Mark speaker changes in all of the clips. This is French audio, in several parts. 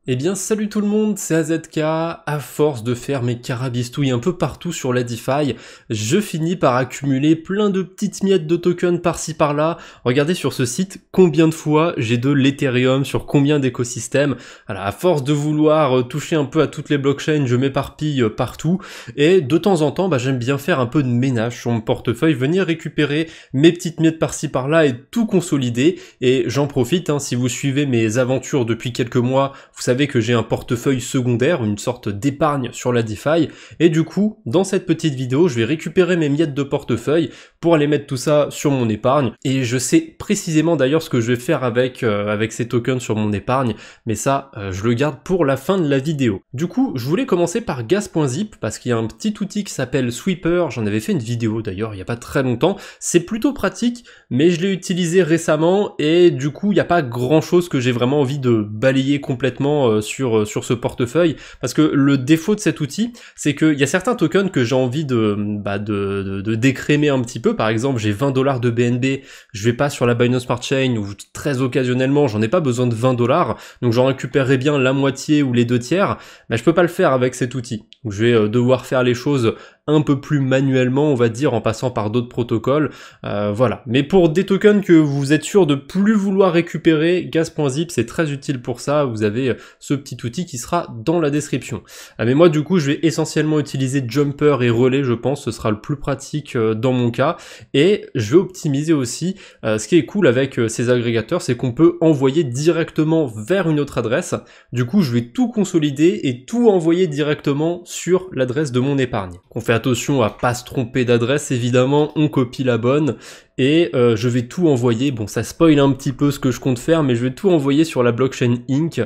Speaker 1: Eh bien salut tout le monde, c'est AZK. À force de faire mes carabistouilles un peu partout sur la DeFi, je finis par accumuler plein de petites miettes de tokens par-ci par-là. Regardez sur ce site combien de fois j'ai de l'Ethereum sur combien d'écosystèmes. Voilà, à force de vouloir toucher un peu à toutes les blockchains, je m'éparpille partout. Et de temps en temps, j'aime bien faire un peu de ménage sur mon portefeuille, venir récupérer mes petites miettes par-ci par-là et tout consolider. Et j'en profite, si vous suivez mes aventures depuis quelques mois, vous savez que j'ai un portefeuille secondaire, une sorte d'épargne sur la DeFi, et du coup, dans cette petite vidéo, je vais récupérer mes miettes de portefeuille pour aller mettre tout ça sur mon épargne, et je sais précisément d'ailleurs ce que je vais faire avec ces tokens sur mon épargne, mais ça, je le garde pour la fin de la vidéo. Du coup, je voulais commencer par gas.zip, parce qu'il y a un petit outil qui s'appelle Sweeper, j'en avais fait une vidéo d'ailleurs il n'y a pas très longtemps, c'est plutôt pratique, mais je l'ai utilisé récemment, et du coup, il n'y a pas grand chose que j'ai vraiment envie de balayer complètement sur ce portefeuille, parce que le défaut de cet outil, c'est qu'il y a certains tokens que j'ai envie de décrémer un petit peu. Par exemple, j'ai 20 $ de BNB, je vais pas sur la Binance Smart Chain, ou très occasionnellement, j'en ai pas besoin de 20 $, donc j'en récupérerai bien la moitié ou les 2/3, mais je peux pas le faire avec cet outil. Donc je vais devoir faire les choses un peu plus manuellement, on va dire, en passant par d'autres protocoles, voilà. Mais pour des tokens que vous êtes sûr de plus vouloir récupérer, gas.zip c'est très utile pour ça, vous avez ce petit outil qui sera dans la description. Mais moi du coup je vais essentiellement utiliser Jumper et Relais, je pense, ce sera le plus pratique dans mon cas, et je vais optimiser aussi. Ce qui est cool avec ces agrégateurs, c'est qu'on peut envoyer directement vers une autre adresse, du coup je vais tout consolider et tout envoyer directement sur l'adresse de mon épargne. On fait attention à pas se tromper d'adresse, évidemment, on copie la bonne, et je vais tout envoyer, bon ça spoil un petit peu ce que je compte faire, mais je vais tout envoyer sur la blockchain Inc,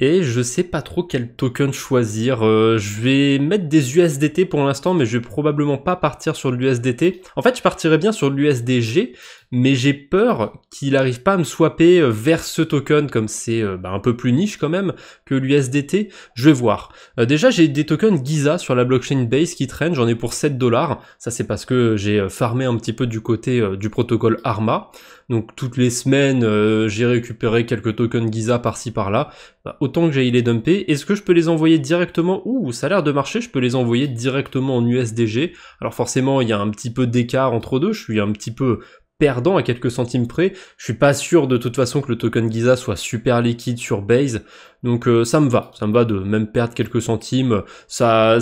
Speaker 1: et je sais pas trop quel token choisir. Je vais mettre des USDT pour l'instant, mais je vais probablement pas partir sur l'USDT. En fait je partirais bien sur l'USDG, mais j'ai peur qu'il arrive pas à me swapper vers ce token, comme c'est un peu plus niche quand même que l'USDT. Je vais voir. Déjà j'ai des tokens Giza sur la blockchain Base qui traînent, j'en ai pour 7 $, ça c'est parce que j'ai farmé un petit peu du côté du protocole Arma, donc toutes les semaines j'ai récupéré quelques tokens Giza par-ci par-là, autant que j'aille les dumper. Est-ce que je peux les envoyer directement? Ouh, ça a l'air de marcher, je peux les envoyer directement en USDG, alors forcément il y a un petit peu d'écart entre deux, je suis un petit peu perdant à quelques centimes près. Je suis pas sûr de toute façon que le token Giza soit super liquide sur Base, donc ça me va de même perdre quelques centimes.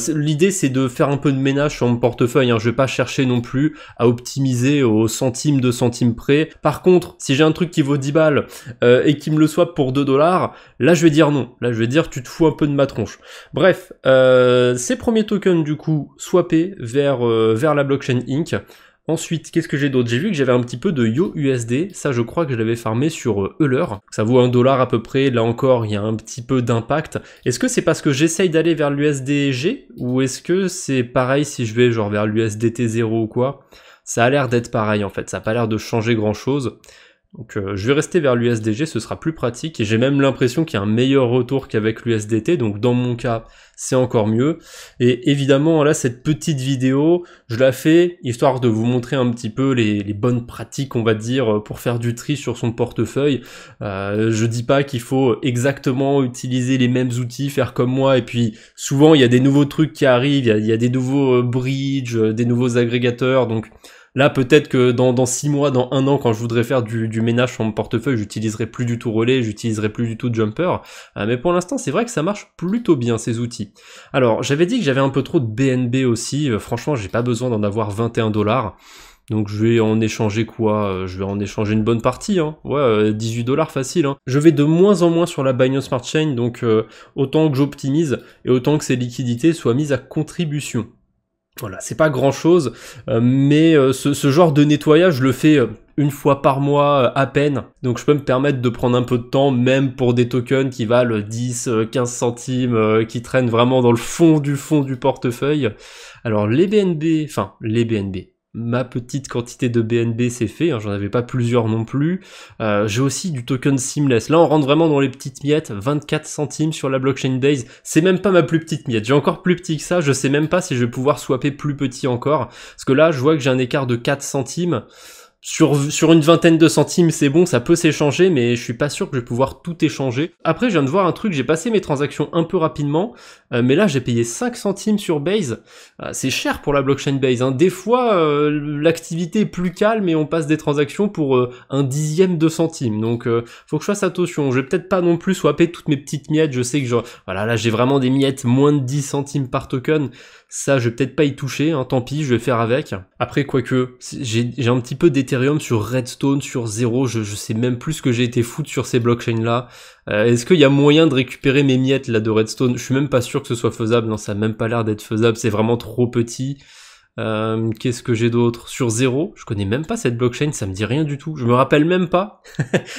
Speaker 1: L'idée c'est de faire un peu de ménage sur mon portefeuille, je vais pas chercher non plus à optimiser au centime de centime près. Par contre, si j'ai un truc qui vaut 10 balles et qui me le swap pour 2 $, là je vais dire non, là je vais dire tu te fous un peu de ma tronche. Bref, ces premiers tokens du coup swappés vers la blockchain Inc. Ensuite, qu'est-ce que j'ai d'autre? J'ai vu que j'avais un petit peu de YoUSD, ça je crois que je l'avais farmé sur Euler, ça vaut 1 $ à peu près, là encore il y a un petit peu d'impact. Est-ce que c'est parce que j'essaye d'aller vers l'USDG, ou est-ce que c'est pareil si je vais genre vers l'USDT 0 ou quoi? Ça a l'air d'être pareil en fait, ça a pas l'air de changer grand chose. Donc je vais rester vers l'USDG, ce sera plus pratique, et j'ai même l'impression qu'il y a un meilleur retour qu'avec l'USDT, donc dans mon cas, c'est encore mieux. Et évidemment, là, cette petite vidéo, je la fais histoire de vous montrer un petit peu les bonnes pratiques, on va dire, pour faire du tri sur son portefeuille. Je dis pas qu'il faut exactement utiliser les mêmes outils, faire comme moi, et puis souvent, il y a des nouveaux trucs qui arrivent, il y a des nouveaux bridges, des nouveaux agrégateurs, donc là, peut-être que dans 6 mois, dans 1 an, quand je voudrais faire du ménage sur mon portefeuille, j'utiliserai plus du tout Relais, j'utiliserai plus du tout Jumper. Mais pour l'instant, c'est vrai que ça marche plutôt bien, ces outils. Alors, j'avais dit que j'avais un peu trop de BNB aussi. Franchement, j'ai pas besoin d'en avoir 21 $. Donc je vais en échanger quoi? Je vais en échanger une bonne partie, ouais, 18 $ facile. Je vais de moins en moins sur la Binance Smart Chain, donc autant que j'optimise, et autant que ces liquidités soient mises à contribution. Voilà, c'est pas grand chose, mais ce genre de nettoyage, je le fais une fois par mois à peine, donc je peux me permettre de prendre un peu de temps, même pour des tokens qui valent 10, 15 centimes, qui traînent vraiment dans le fond du portefeuille. Alors les BNB, ma petite quantité de BNB c'est fait, j'en avais pas plusieurs non plus. J'ai aussi du token Seamless. Là on rentre vraiment dans les petites miettes, 24 centimes sur la blockchain Base. C'est même pas ma plus petite miette, j'ai encore plus petit que ça, je sais même pas si je vais pouvoir swapper plus petit encore. Parce que là je vois que j'ai un écart de 4 centimes. Sur une vingtaine de centimes, c'est bon, ça peut s'échanger, mais je suis pas sûr que je vais pouvoir tout échanger. Après, je viens de voir un truc, j'ai passé mes transactions un peu rapidement, mais là, j'ai payé 5 centimes sur Base. C'est cher pour la blockchain Base, hein. Des fois, l'activité est plus calme et on passe des transactions pour un dixième de centime. Donc, faut que je fasse attention. Je vais peut-être pas non plus swapper toutes mes petites miettes. Je sais que voilà, là, j'ai vraiment des miettes moins de 10 centimes par token. Ça, je vais peut-être pas y toucher, hein, tant pis, je vais faire avec. Après, quoique, j'ai un petit peu d'Ethereum sur Redstone, sur Zero, je sais même plus ce que j'ai été foutre sur ces blockchains-là. Est-ce qu'il y a moyen de récupérer mes miettes là de Redstone? Je suis même pas sûr que ce soit faisable, non, ça a même pas l'air d'être faisable, c'est vraiment trop petit. Qu'est-ce que j'ai d'autre? Sur Zero, je connais même pas cette blockchain, ça me dit rien du tout, je me rappelle même pas.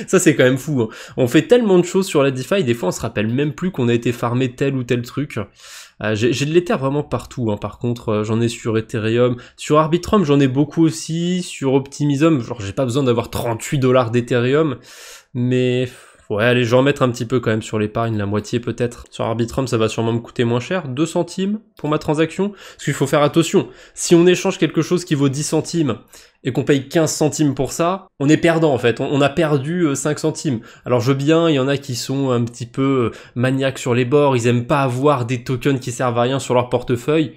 Speaker 1: Ça c'est quand même fou, hein. On fait tellement de choses sur la DeFi, des fois on se rappelle même plus qu'on a été farmé tel ou tel truc. J'ai de l'Ether vraiment partout, hein. Par contre, j'en ai sur Ethereum, sur Arbitrum j'en ai beaucoup aussi, sur Optimism, genre j'ai pas besoin d'avoir 38 $ d'Ethereum, mais ouais, allez, je vais en mettre un petit peu quand même sur l'épargne, la moitié peut-être. Sur Arbitrum, ça va sûrement me coûter moins cher, 2 centimes pour ma transaction, parce qu'il faut faire attention, si on échange quelque chose qui vaut 10 centimes, et qu'on paye 15 centimes pour ça, on est perdant en fait, on a perdu 5 centimes. Alors je veux bien, il y en a qui sont un petit peu maniaques sur les bords, ils aiment pas avoir des tokens qui servent à rien sur leur portefeuille.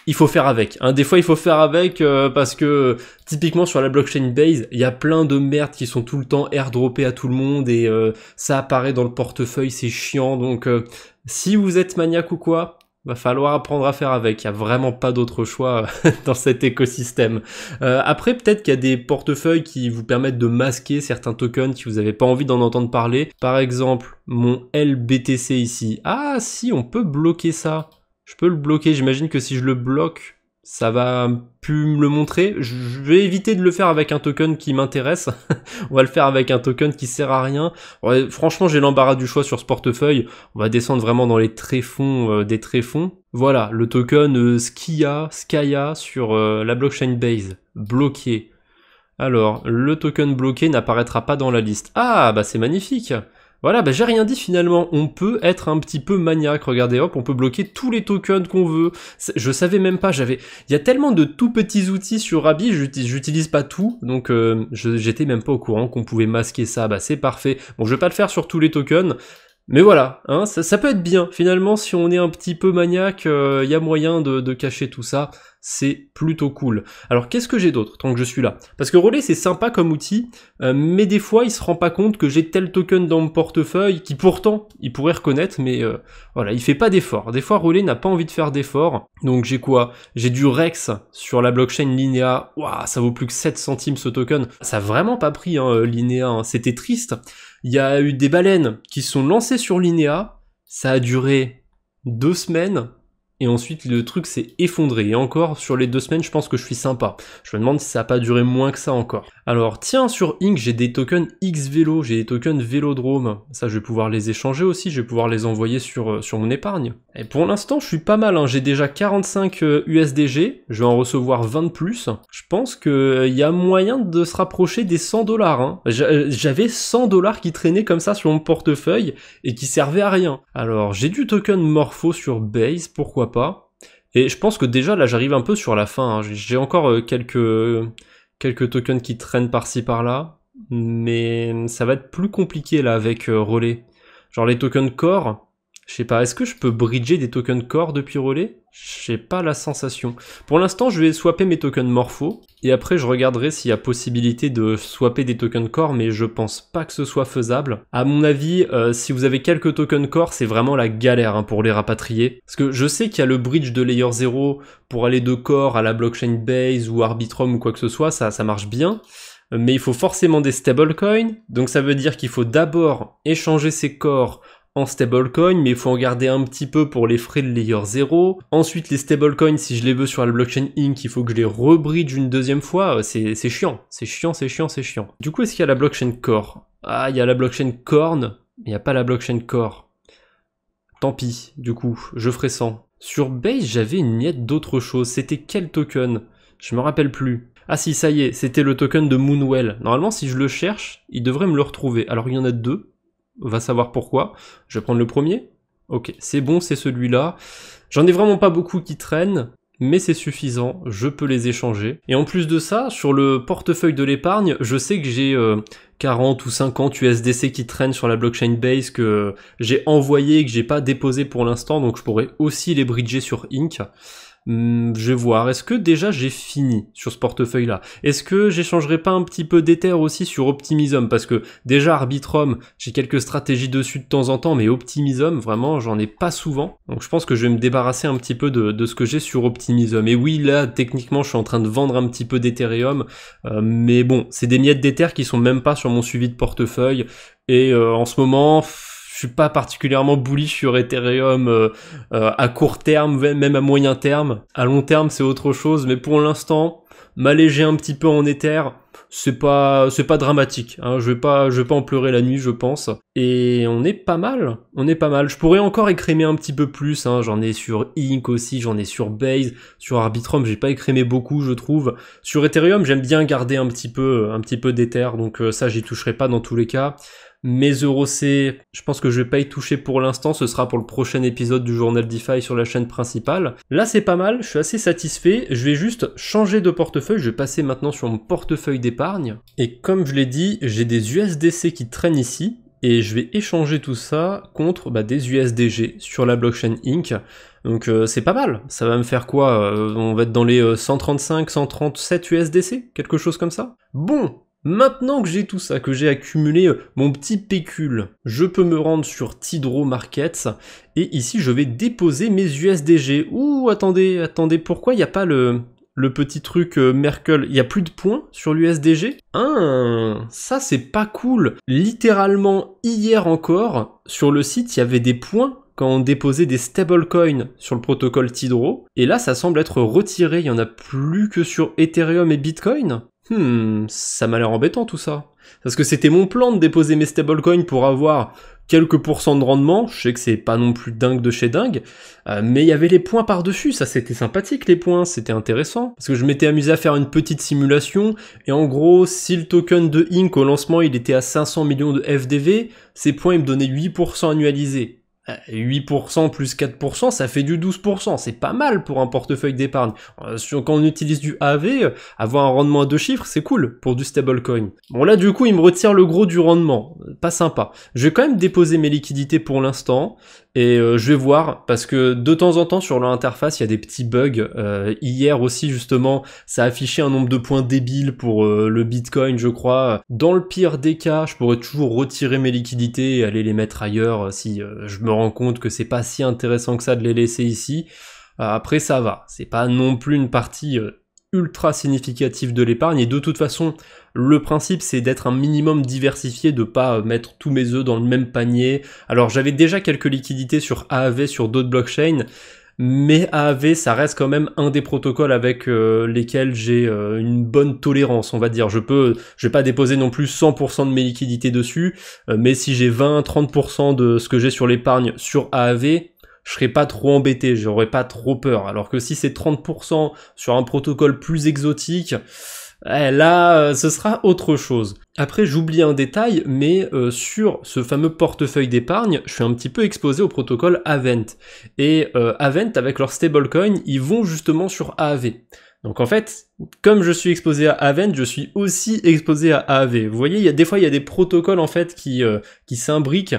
Speaker 1: Il faut faire avec, hein. Des fois il faut faire avec parce que typiquement sur la blockchain Base, il y a plein de merdes qui sont tout le temps airdroppées à tout le monde et ça apparaît dans le portefeuille, c'est chiant. Donc si vous êtes maniaque ou quoi, va falloir apprendre à faire avec, il n'y a vraiment pas d'autre choix dans cet écosystème. Après, peut-être qu'il y a des portefeuilles qui vous permettent de masquer certains tokens si vous n'avez pas envie d'en entendre parler. Par exemple, mon LBTC ici. Ah si, on peut bloquer ça. Je peux le bloquer, j'imagine que si je le bloque, ça va plus me le montrer. Je vais éviter de le faire avec un token qui m'intéresse. On va le faire avec un token qui sert à rien. Ouais, franchement, j'ai l'embarras du choix sur ce portefeuille. On va descendre vraiment dans les tréfonds des tréfonds. Voilà, le token Skya sur la blockchain Base. Bloqué. Alors, le token bloqué n'apparaîtra pas dans la liste. Ah, bah c'est magnifique. Voilà, bah j'ai rien dit finalement, on peut être un petit peu maniaque, regardez hop, on peut bloquer tous les tokens qu'on veut, je savais même pas, il y a tellement de tout petits outils sur Rabi, j'utilise pas tout, donc j'étais même pas au courant qu'on pouvait masquer ça, bah c'est parfait, bon je vais pas le faire sur tous les tokens, mais voilà, hein, ça peut être bien, finalement si on est un petit peu maniaque, y a moyen de cacher tout ça, c'est plutôt cool. Alors qu'est-ce que j'ai d'autre tant que je suis là? Parce que Relais c'est sympa comme outil, mais des fois il se rend pas compte que j'ai tel token dans mon portefeuille qui pourtant il pourrait reconnaître, mais voilà, il fait pas d'effort. Des fois Relais n'a pas envie de faire d'effort. Donc j'ai quoi? J'ai du Rex sur la blockchain Linea. Waouh, ça vaut plus que 7 centimes ce token. Ça a vraiment pas pris hein, Linea, hein. C'était triste. Il y a eu des baleines qui se sont lancées sur Linea. Ça a duré 2 semaines. Et ensuite, le truc s'est effondré. Et encore, sur les 2 semaines, je pense que je suis sympa. Je me demande si ça n'a pas duré moins que ça encore. Alors, tiens, sur Inc, j'ai des tokens X-Vélo, j'ai des tokens Vélodrome. Ça, je vais pouvoir les échanger aussi, je vais pouvoir les envoyer sur mon épargne. Et pour l'instant, je suis pas mal, hein. J'ai déjà 45 USDG, je vais en recevoir 20 de plus. Je pense qu'il y a moyen de se rapprocher des 100 $. Hein. J'avais 100 $ qui traînaient comme ça sur mon portefeuille et qui servaient à rien. Alors, j'ai du token Morpho sur Base, pourquoi pas. Et je pense que déjà là j'arrive un peu sur la fin, hein. J'ai encore quelques tokens qui traînent par-ci par-là, mais ça va être plus compliqué là avec Relais. Genre les tokens Core, je sais pas, est-ce que je peux bridger des tokens Core depuis Relais? J'ai pas la sensation. Pour l'instant je vais swapper mes tokens Morpho, et après je regarderai s'il y a possibilité de swapper des tokens Core, mais je pense pas que ce soit faisable. À mon avis, si vous avez quelques tokens Core, c'est vraiment la galère hein, pour les rapatrier. Parce que je sais qu'il y a le bridge de Layer 0 pour aller de Core à la blockchain Base ou Arbitrum ou quoi que ce soit, ça marche bien. Mais il faut forcément des stablecoins, donc ça veut dire qu'il faut d'abord échanger ces Core en stablecoin, mais il faut en garder un petit peu pour les frais de Layer 0. Ensuite, les stablecoins, si je les veux sur la blockchain Inc, il faut que je les rebridge une deuxième fois. C'est chiant, c'est chiant, c'est chiant, c'est chiant. Du coup, est-ce qu'il y a la blockchain Core? Ah, il y a la blockchain Corn, mais il n'y a pas la blockchain Core. Tant pis, du coup, je ferai 100. Sur Base, j'avais une miette d'autre chose. C'était quel token? Je me rappelle plus. Ah si, ça y est, c'était le token de Moonwell. Normalement, si je le cherche, il devrait me le retrouver. Alors, il y en a 2. On va savoir pourquoi. Je vais prendre le premier. Ok, c'est bon, c'est celui-là. J'en ai vraiment pas beaucoup qui traînent, mais c'est suffisant, je peux les échanger. Et en plus de ça, sur le portefeuille de l'épargne, je sais que j'ai 40 ou 50 USDC qui traînent sur la blockchain Base que j'ai envoyé et que j'ai pas déposé pour l'instant, donc je pourrais aussi les bridger sur Ink. Je vais voir, est-ce que déjà j'ai fini sur ce portefeuille-là? Est-ce que j'échangerai pas un petit peu d'Ether aussi sur Optimism? Parce que déjà Arbitrum, j'ai quelques stratégies dessus de temps en temps, mais Optimism, vraiment, j'en ai pas souvent. Donc je pense que je vais me débarrasser un petit peu de ce que j'ai sur Optimism. Et oui, là, techniquement, je suis en train de vendre un petit peu d'Ethereum, mais bon, c'est des miettes d'Ether qui sont même pas sur mon suivi de portefeuille. Et en ce moment... je suis pas particulièrement bullish sur Ethereum à court terme, même à moyen terme. À long terme, c'est autre chose, mais pour l'instant, m'alléger un petit peu en Ether, c'est pas dramatique. Hein. Je vais pas en pleurer la nuit, je pense. Et on est pas mal. Je pourrais encore écrémer un petit peu plus. Hein. J'en ai sur Ink aussi, j'en ai sur Base, sur Arbitrum. J'ai pas écrémé beaucoup, je trouve. Sur Ethereum, j'aime bien garder un petit peu d'Ether, donc ça, j'y toucherai pas dans tous les cas. Mes EURC, je pense que je vais pas y toucher pour l'instant, ce sera pour le prochain épisode du journal DeFi sur la chaîne principale. Là c'est pas mal, je suis assez satisfait, je vais juste changer de portefeuille, je vais passer maintenant sur mon portefeuille d'épargne. Et comme je l'ai dit, j'ai des USDC qui traînent ici, et je vais échanger tout ça contre des USDG sur la blockchain Ink. Donc c'est pas mal, ça va me faire quoi on va être dans les 135, 137 USDC, quelque chose comme ça. Bon, maintenant que j'ai tout ça, que j'ai accumulé mon petit pécule, je peux me rendre sur Tidro Markets, et ici je vais déposer mes USDG. Ouh, attendez, pourquoi il n'y a pas le petit truc Merkle? Il n'y a plus de points sur l'USDG? Ah, ça c'est pas cool. Littéralement, hier encore, sur le site, il y avait des points quand on déposait des stablecoins sur le protocole Tidro, et là ça semble être retiré, il n'y en a plus que sur Ethereum et Bitcoin. Ça m'a l'air embêtant tout ça. Parce que c'était mon plan de déposer mes stablecoins pour avoir quelques pourcents de rendement, je sais que c'est pas non plus dingue de chez dingue, mais il y avait les points par-dessus, ça c'était sympathique les points, c'était intéressant. Parce que je m'étais amusé à faire une petite simulation, et en gros, si le token de Ink au lancement il était à 500 millions de FDV, ces points ils me donnaient 8% annualisés. 8% plus 4%, ça fait du 12%, c'est pas mal pour un portefeuille d'épargne. Quand on utilise du AV, avoir un rendement à 2 chiffres, c'est cool pour du stablecoin. Bon là du coup, il me retire le gros du rendement, pas sympa. Je vais quand même déposer mes liquidités pour l'instant, et je vais voir, parce que de temps en temps sur leur interface, il y a des petits bugs. Hier aussi justement, ça affichait un nombre de points débile pour le Bitcoin, je crois. Dans le pire des cas, je pourrais toujours retirer mes liquidités et aller les mettre ailleurs si je me rends compte que c'est pas si intéressant que ça de les laisser ici. Après ça va, c'est pas non plus une partie ultra significative de l'épargne, et de toute façon le principe c'est d'être un minimum diversifié, de pas mettre tous mes œufs dans le même panier. Alors j'avais déjà quelques liquidités sur AAV sur d'autres blockchains, mais AAV ça reste quand même un des protocoles avec lesquels j'ai une bonne tolérance, on va dire. Je vais pas déposer non plus 100% de mes liquidités dessus, mais si j'ai 20-30% de ce que j'ai sur l'épargne sur AAV, je serais pas trop embêté, j'aurais pas trop peur. Alors que si c'est 30% sur un protocole plus exotique, là, ce sera autre chose. Après, j'oublie un détail, mais sur ce fameux portefeuille d'épargne, je suis un petit peu exposé au protocole Avent. Et Avent, avec leur stablecoin, ils vont justement sur AAV. Donc en fait, comme je suis exposé à Avent, je suis aussi exposé à AAV. Vous voyez, des fois, il y a des protocoles en fait qui s'imbriquent.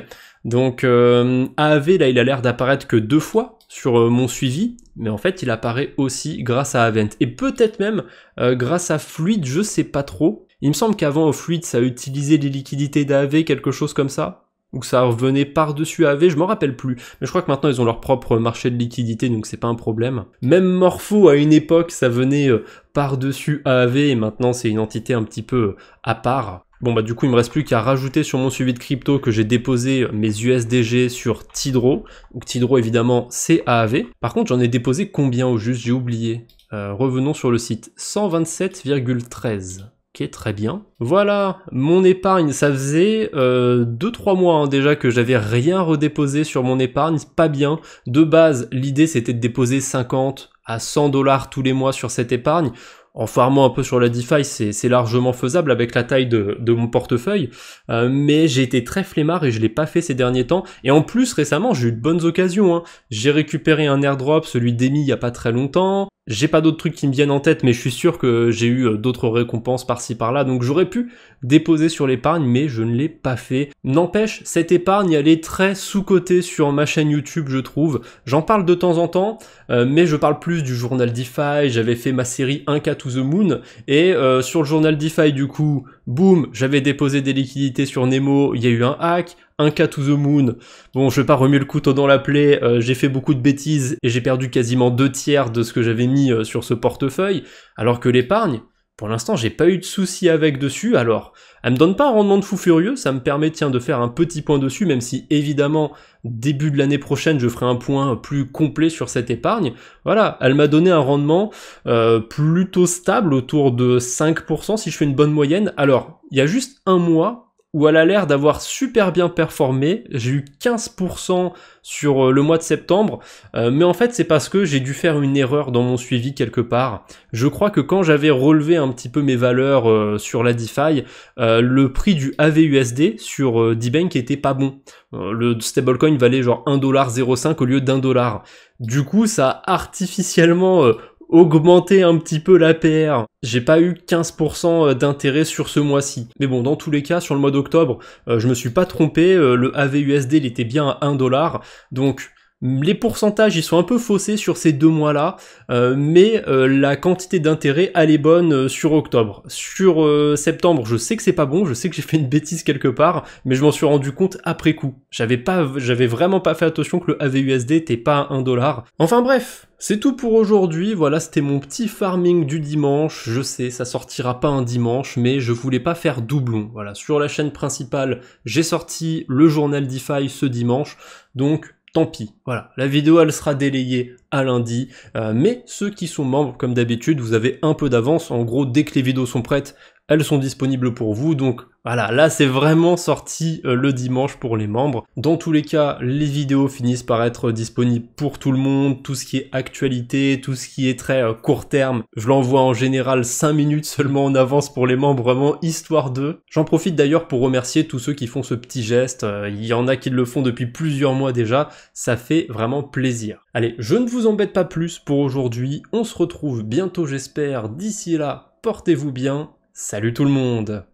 Speaker 1: Donc AAV, là, il a l'air d'apparaître que 2 fois sur mon suivi, mais en fait, il apparaît aussi grâce à Avent. Et peut-être même grâce à Fluid, je sais pas trop. Il me semble qu'avant, Fluid, ça utilisait les liquidités d'AAV, quelque chose comme ça, ou que ça revenait par-dessus AAV, je m'en rappelle plus. Mais je crois que maintenant, ils ont leur propre marché de liquidité, donc c'est pas un problème. Même Morpho, à une époque, ça venait par-dessus AAV, et maintenant, c'est une entité un petit peu à part. Bon du coup il me reste plus qu'à rajouter sur mon suivi de crypto que j'ai déposé mes USDG sur Tidro. Donc Tidro évidemment c'est AAV. Par contre j'en ai déposé combien au juste, j'ai oublié. Revenons sur le site, 127,13. Ok, très bien. Voilà, mon épargne, ça faisait 2-3 mois déjà que j'avais rien redéposé sur mon épargne, pas bien. De base, l'idée c'était de déposer 50 à 100 $ tous les mois sur cette épargne. En farmant un peu sur la DeFi, c'est largement faisable avec la taille de mon portefeuille, mais j'ai été très flemmard et je l'ai pas fait ces derniers temps. Et en plus, récemment, j'ai eu de bonnes occasions, hein. J'ai récupéré un airdrop, celui d'Emi, il y a pas très longtemps. J'ai pas d'autres trucs qui me viennent en tête, mais je suis sûr que j'ai eu d'autres récompenses par-ci par-là, donc j'aurais pu déposer sur l'épargne, mais je ne l'ai pas fait. N'empêche, cette épargne, elle est très sous-cotée sur ma chaîne YouTube, je trouve. J'en parle de temps en temps, mais je parle plus du journal DeFi. J'avais fait ma série 1K to the Moon, et sur le journal DeFi, du coup, boum, j'avais déposé des liquidités sur Nemo, il y a eu un hack, 1K to the Moon. Bon, je vais pas remuer le couteau dans la plaie, j'ai fait beaucoup de bêtises et j'ai perdu quasiment 2/3 de ce que j'avais mis sur ce portefeuille, alors que l'épargne, pour l'instant, j'ai pas eu de soucis avec dessus. Alors, elle me donne pas un rendement de fou furieux, ça me permet, tiens, de faire un petit point dessus, même si, évidemment, début de l'année prochaine, je ferai un point plus complet sur cette épargne. Voilà, elle m'a donné un rendement plutôt stable, autour de 5% si je fais une bonne moyenne. Alors, il y a juste un mois où elle a l'air d'avoir super bien performé. J'ai eu 15% sur le mois de septembre, mais en fait c'est parce que j'ai dû faire une erreur dans mon suivi quelque part. Je crois que quand j'avais relevé un petit peu mes valeurs sur la DeFi, le prix du AVUSD sur D-Bank était pas bon. Le stablecoin valait genre 1,05$ au lieu d'1$. Du coup ça a artificiellement augmenter un petit peu l'APR. J'ai pas eu 15% d'intérêt sur ce mois-ci. Mais bon, dans tous les cas, sur le mois d'octobre, je me suis pas trompé, le AVUSD, il était bien à 1$, donc les pourcentages, ils sont un peu faussés sur ces 2 mois-là, mais la quantité d'intérêt, elle est bonne sur octobre. Sur septembre, je sais que c'est pas bon, je sais que j'ai fait une bêtise quelque part, mais je m'en suis rendu compte après coup. J'avais vraiment pas fait attention que le AVUSD était pas à 1$. Enfin bref, c'est tout pour aujourd'hui. Voilà, c'était mon petit farming du dimanche. Je sais, ça sortira pas un dimanche, mais je voulais pas faire doublon. Voilà, sur la chaîne principale, j'ai sorti le journal DeFi ce dimanche, donc tant pis, voilà, la vidéo elle sera délayée à lundi, mais ceux qui sont membres, comme d'habitude, vous avez un peu d'avance. En gros, dès que les vidéos sont prêtes, elles sont disponibles pour vous, donc voilà, là c'est vraiment sorti le dimanche pour les membres. Dans tous les cas, les vidéos finissent par être disponibles pour tout le monde, tout ce qui est actualité, tout ce qui est très court terme, je l'envoie en général 5 minutes seulement en avance pour les membres, vraiment histoire d'eux. J'en profite d'ailleurs pour remercier tous ceux qui font ce petit geste, il y en a qui le font depuis plusieurs mois déjà, ça fait vraiment plaisir. Allez, je ne vous embête pas plus pour aujourd'hui, on se retrouve bientôt j'espère, d'ici là, portez-vous bien, salut tout le monde!